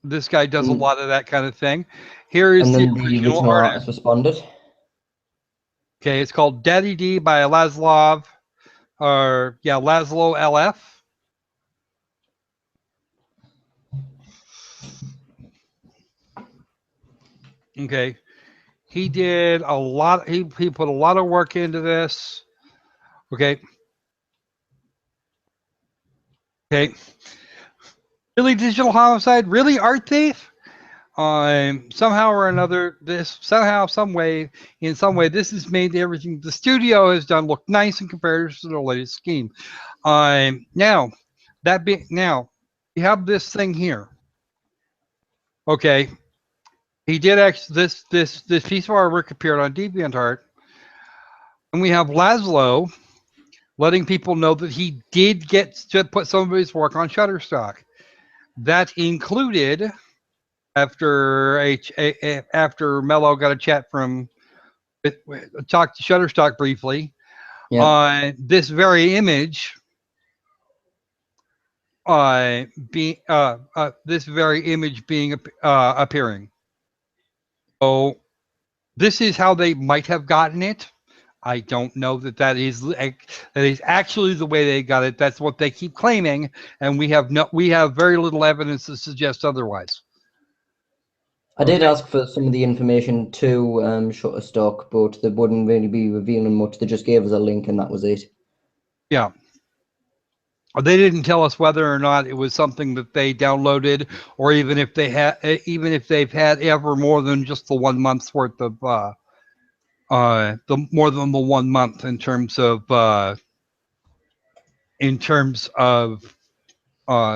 This guy does a And, lot of that kind of thing. Here is and the then the original original artist. artist responded. Okay, it's called Daddy D by Laszlo LF. Okay, he did a lot. He put a lot of work into this. Okay. Okay. Really, Digital Homicide? Really, Art Thief? Somehow or another, in some way, this has made everything the studio has done look nice in comparison to the latest scheme. Now, you have this thing here. Okay, he did actually this piece of artwork appeared on DeviantArt, and we have Laszlo letting people know that he did get to put some of his work on Shutterstock. That included after Mello got a chat from talked to Shutterstock briefly. Yeah. This very image, being appearing. So this is how they might have gotten it. I don't know that is actually the way they got it. That's what they keep claiming, and we have very little evidence to suggest otherwise. I did ask for some of the information to Shutterstock, but they wouldn't really be revealing much. They just gave us a link, and that was it. Yeah. They didn't tell us whether or not it was something that they downloaded, or even if they've had ever more than just the 1 month's worth of more than the 1 month in terms of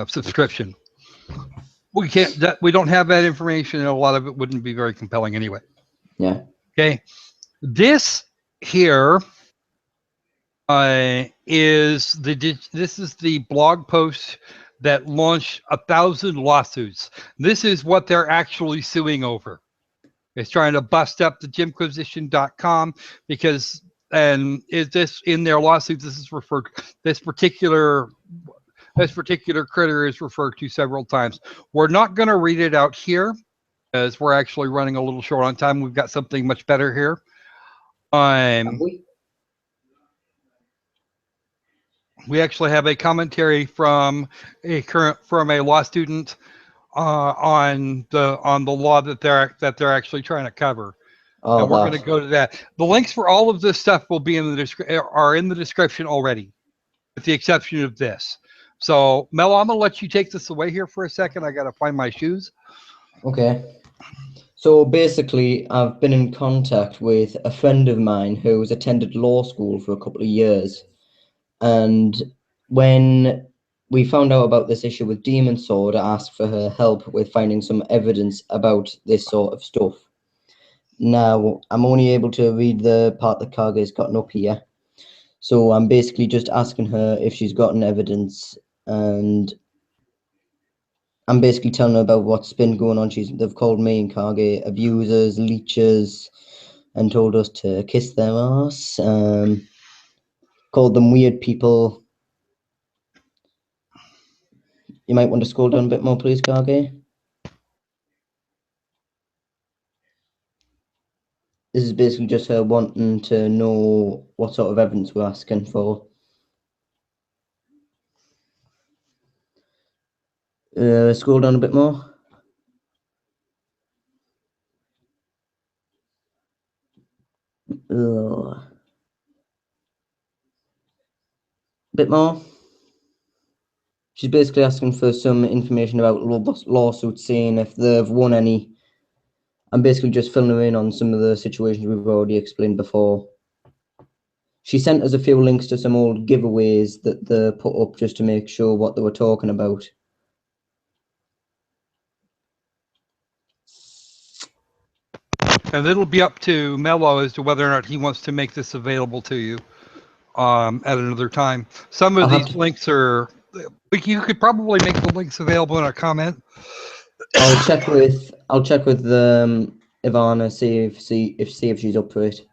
subscription. We don't have that information, and a lot of it wouldn't be very compelling anyway. Yeah. Okay, this here is the blog post that launched 1,000 lawsuits. This is what they're actually suing over. It's trying to bust up the jimquisition.com because, and is this in their lawsuits? This particular critter is referred to several times. We're not going to read it out here as we're actually running a little short on time. We've got something much better here. We actually have a commentary from a law student on the law that they're actually trying to cover. Oh, and we're going to go to that. The links for all of this stuff will be in the description already, with the exception of this. So, Mel, I'm going to let you take this away here for a second. I got to find my shoes. Okay. So basically, I've been in contact with a friend of mine who's attended law school for a couple of years. And when we found out about this issue with Demon Sword, I asked for her help with finding some evidence about this sort of stuff. Now, I'm only able to read the part that Kage's gotten up here. So I'm basically just asking her if she's gotten evidence, and I'm basically telling her about what's been going on. They've called me and Kage abusers, leeches, and told us to kiss their ass. Called them weird people. You might want to scroll down a bit more, please, Kage. This is basically just her wanting to know what sort of evidence we're asking for. Scroll down a bit more. Bit more. She's basically asking for some information about lawsuits, seeing if they've won any. I'm basically just filling her in on some of the situations we've already explained before. She sent us a few links to some old giveaways that they put up just to make sure what they were talking about. And it'll be up to Mello as to whether or not he wants to make this available to you at another time. Some of these links are, you could probably make the links available in a comment. I'll check with Ivana, see if she's up for it.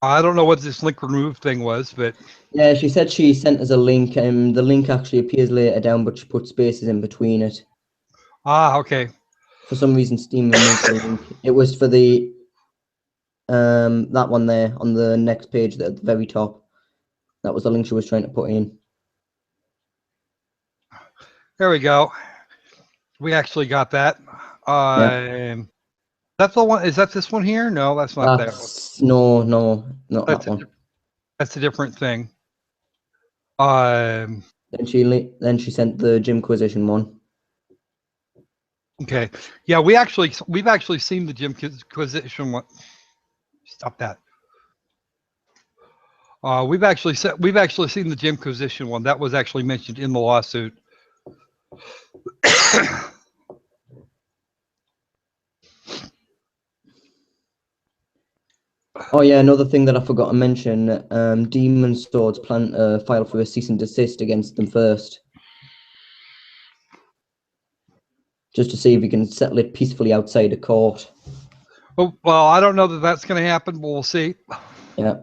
I don't know what this link remove thing was, but Yeah, she said she sent us a link, and the link actually appears later down, but she put spaces in between it. Okay. For some reason, Steam removed the link. It was for the that one there on the next page at the very top. That was the link she was trying to put in. There we go. We actually got that. That's the one. Is that this one here? No, that's not that one. No, not That's that one. That's a different thing. Then she sent the Gymquisition one. Okay. Yeah, we've actually seen the Gymquisition one. Stop that. We've actually seen the Gymquisition one. That was actually mentioned in the lawsuit. Oh yeah, another thing that I forgot to mention, Demon Swords plan to file for a cease and desist against them first. Just to see if we can settle it peacefully outside of court. Oh, well, I don't know that that's going to happen, but we'll see. Yeah.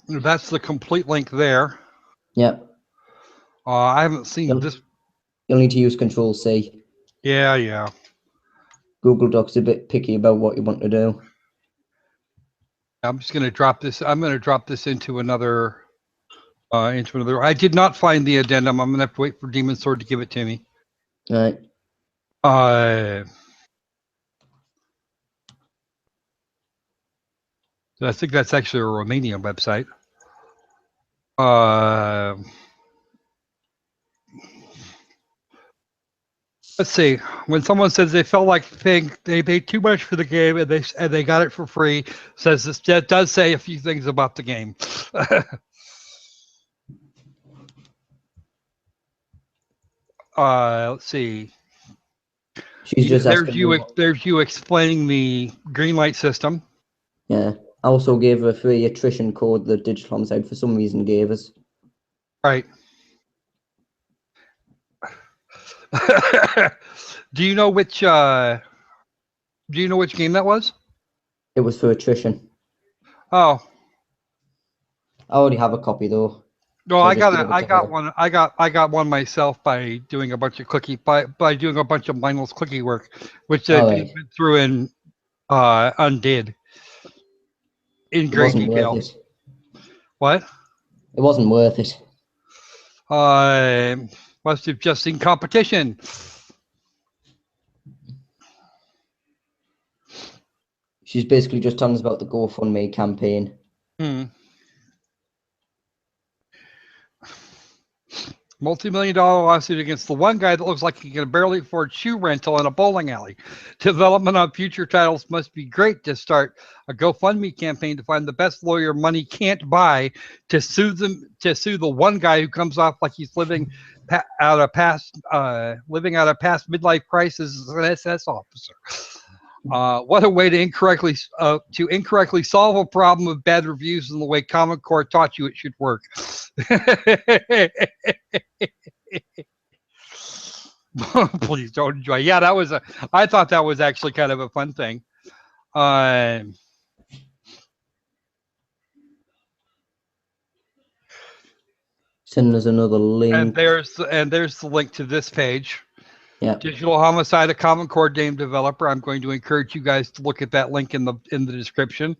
That's the complete link there. Yeah. I haven't seen this. You'll need to use Control-C. Yeah. Google Docs a bit picky about what you want to do. I'm just going to drop this. I'm going to drop this into another. I did not find the addendum. I'm going to have to wait for Demon Sword to give it to me. All right. I think that's actually a Romanian website. Let's see. When someone says they felt like they paid too much for the game and they got it for free, says this does say a few things about the game. Let's see. She's just there's you explaining the green light system. Yeah. I also gave her a free attrition code that Digital Homicide for some reason gave us. Right. Do you know which game that was? It was for attrition. Oh. I already have a copy though. No, so I got one myself by doing a bunch of by doing a bunch of mindless clicky work, which I went through and undid in great detail. What? It wasn't worth it. Must have just seen competition. She's basically just telling us about the GoFundMe campaign. Multi-million-dollar lawsuit against the one guy that looks like he can barely afford shoe rental in a bowling alley. Development on future titles must be great to start a GoFundMe campaign to find the best lawyer money can't buy to sue the one guy who comes off like he's living out a past midlife crisis as an SS officer. What a way to incorrectly solve a problem of bad reviews in the way Common Core taught you it should work. Please don't enjoy. Yeah, I thought that was actually kind of a fun thing. Send us another link. And there's the link to this page. Yeah. Digital Homicide, a Common Core game developer. I'm going to encourage you guys to look at that link in the description.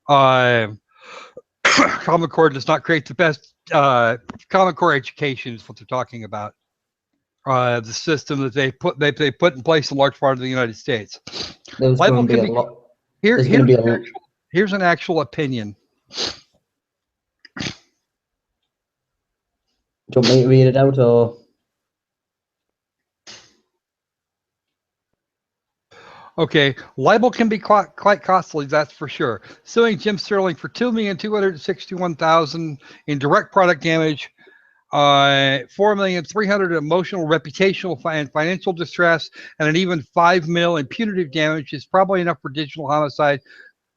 Common Core does not create the best Common Core education is what they're talking about. The system that they put in place in large part of the United States. There's going to be a lot. Here's an actual opinion. Do you want me to read it out or? Okay, libel can be quite costly, that's for sure. Suing Jim Sterling for $2,261,000 in direct product damage, $4,300,000 in emotional, reputational, and financial distress, and an even $5 million in punitive damage is probably enough for Digital Homicide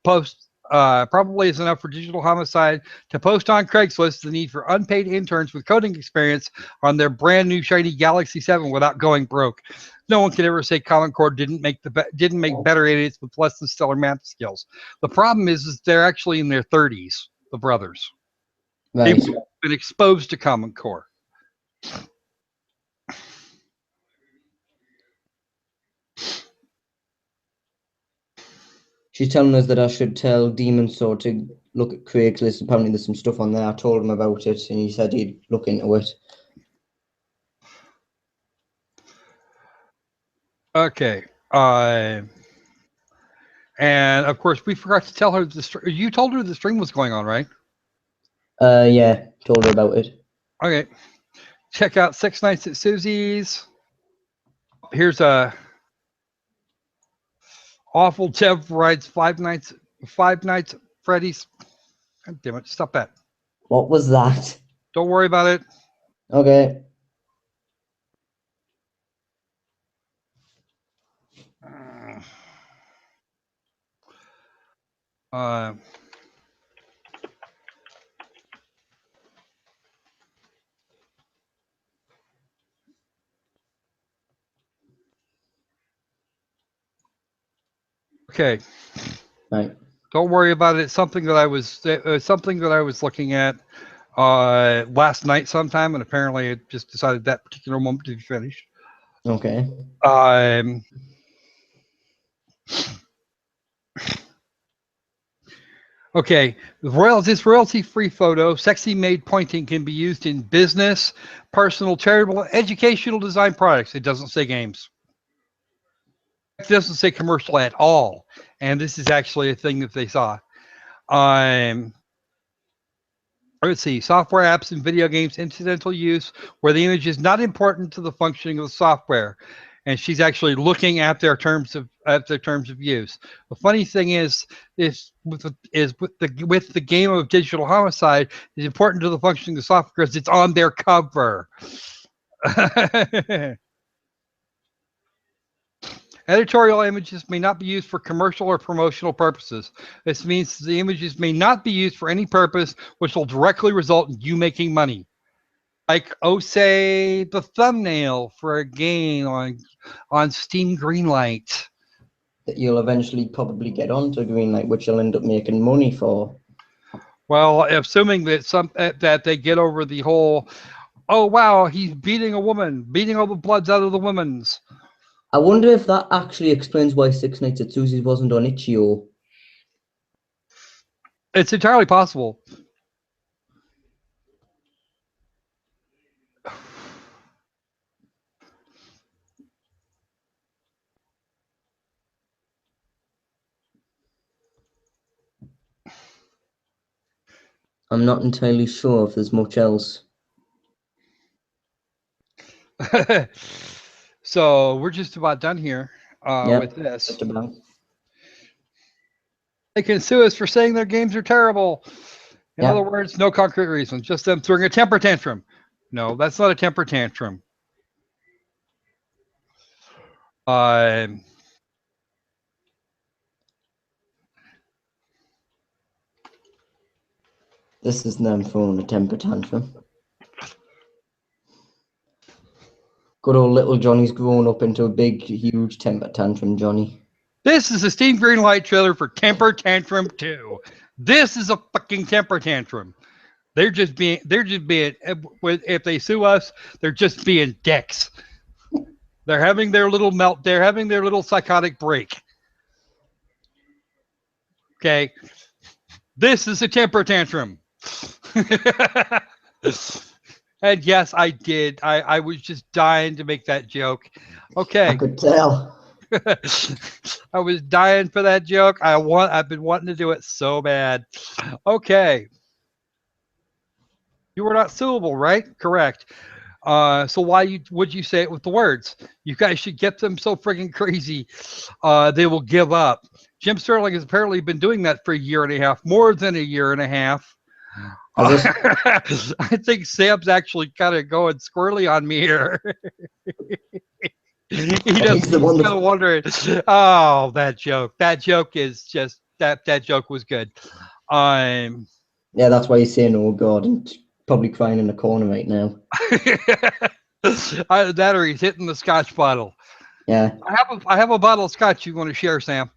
post probably is enough for Digital Homicide to post on Craigslist the need for unpaid interns with coding experience on their brand new shiny Galaxy 7 without going broke. No one could ever say Common Core didn't make better idiots with less than stellar math skills. The problem is they're actually in their 30s, the brothers. Right. They've been exposed to Common Core. She's telling us that I should tell Demon Sword to look at Craigslist. Apparently there's some stuff on there. I told him about it and he said he'd look into it. Okay. And of course, we forgot to tell her you told her the stream was going on, right? Yeah, told her about it. Okay. Check out 6 Nights at Susie's. Here's a awful Jeff rides 5 Nights at Freddy's. God damn it! Stop that. What was that? Don't worry about it. Okay. Okay. Right. Don't worry about it. It's something that I was looking at last night sometime, and apparently it just decided that particular moment to be finished. Okay. Okay, this royalty-free photo, sexy maid pointing, can be used in business, personal, charitable, educational design products. It doesn't say games. It doesn't say commercial at all. And this is actually a thing that they saw. Let's see, software apps and video games, incidental use, where the image is not important to the functioning of the software. And she's actually looking at their terms of use. The funny thing is with the game of Digital Homicide, is important to the functioning of the software because it's on their cover. Editorial images may not be used for commercial or promotional purposes. This means the images may not be used for any purpose which will directly result in you making money. Like, say, the thumbnail for a game on Steam Greenlight. That you'll eventually probably get onto Greenlight, which you'll end up making money for. Well, assuming that that they get over the whole, oh wow, he's beating a woman, beating all the bloods out of the women's. I wonder if that actually explains why 6 Nights at Susie's wasn't on itch.io. It's entirely possible. I'm not entirely sure if there's much else. So we're just about done here with this. Just about. They can sue us for saying their games are terrible. In other words, no concrete reason, just them throwing a temper tantrum. No, that's not a temper tantrum. This is them throwing a temper tantrum. Good old little Johnny's grown up into a big, huge temper tantrum, Johnny. This is a Steam Greenlight trailer for Temper Tantrum 2. This is a fucking temper tantrum. They're just being, if they sue us, they're just being dicks. They're having their little they're having their little psychotic break. Okay. This is a temper tantrum. And yes, I did. I was just dying to make that joke. Okay. I could tell. I was dying for that joke. I've been wanting to do it so bad. Okay. You were not suable, right? Correct. So why would you say it with the words? You guys should get them so friggin' crazy, they will give up. Jim Sterling has apparently been doing that for a year and a half, more than a year and a half. I think Sam's actually kind of going squirrely on me here. He's kind of wondering. Oh, that joke. That joke is just that joke was good. Yeah, that's why he's saying, "Oh God," and probably crying in the corner right now. That or he's hitting the scotch bottle. Yeah. I have a bottle of scotch you want to share, Sam.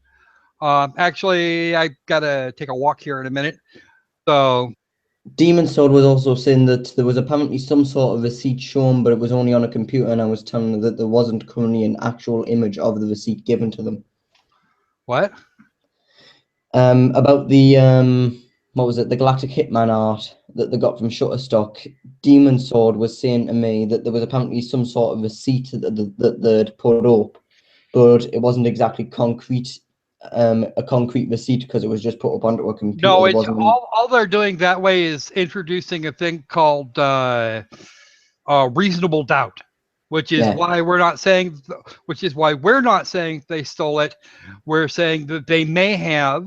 Actually, I gotta take a walk here in a minute. So Demon Sword was also saying that there was apparently some sort of receipt shown, but it was only on a computer, and I was telling them that there wasn't currently an actual image of the receipt given to them. what? About the what was it? The Galactic Hitman art that they got from Shutterstock. Demon Sword was saying to me that there was apparently some sort of receipt that they'd put up, but it wasn't exactly concrete, a concrete receipt because it was just put up onto a computer. No, There it's wasn't. all they're doing that way is introducing a thing called reasonable doubt, which is Yeah, why we're not saying, they stole it. We're saying that they may have,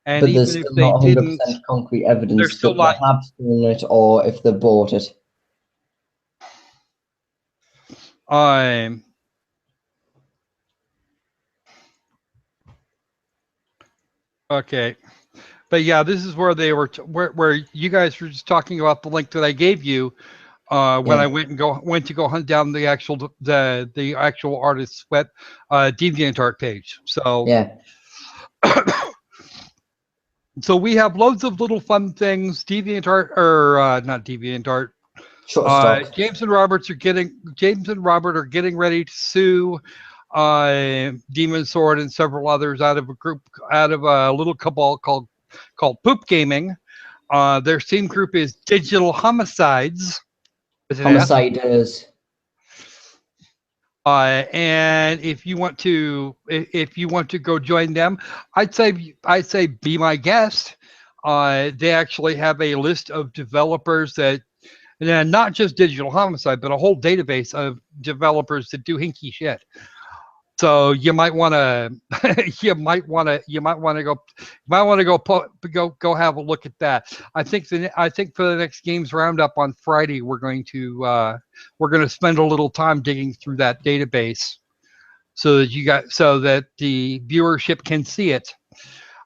and but there's even if still they not didn't, 100% concrete they're evidence still that they not. have stolen it or if they bought it. Um, okay, but yeah, this is where they were, where you guys were just talking about the link that I gave you. When Yeah, I went to go hunt down the actual artist's web DeviantArt page. So yeah, we have loads of little fun things. DeviantArt, or not DeviantArt. Shutterstock. James and Robert are getting ready to sue Demon Sword and several others out of a little cabal called Poop Gaming. Their Steam group is Digital Homicides with an S. Homiciders. And if you want to go join them, I'd say be my guest. They actually have a list of developers that, and not just Digital Homicide, but a whole database of developers that do hinky shit. So you might want to, go have a look at that. I think for the next games roundup on Friday, we're going to spend a little time digging through that database so that the viewership can see it.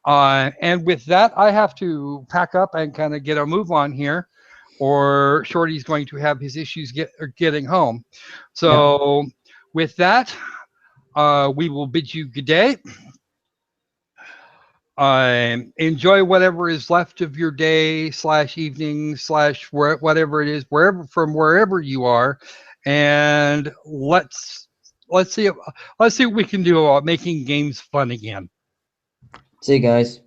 And with that, I have to pack up and kind of get a move on here, or Shorty's going to have his issues getting home. So with that, we will bid you good day. Enjoy whatever is left of your day / evening / whatever it is, wherever you are, and let's see what we can do about making games fun again. See you guys.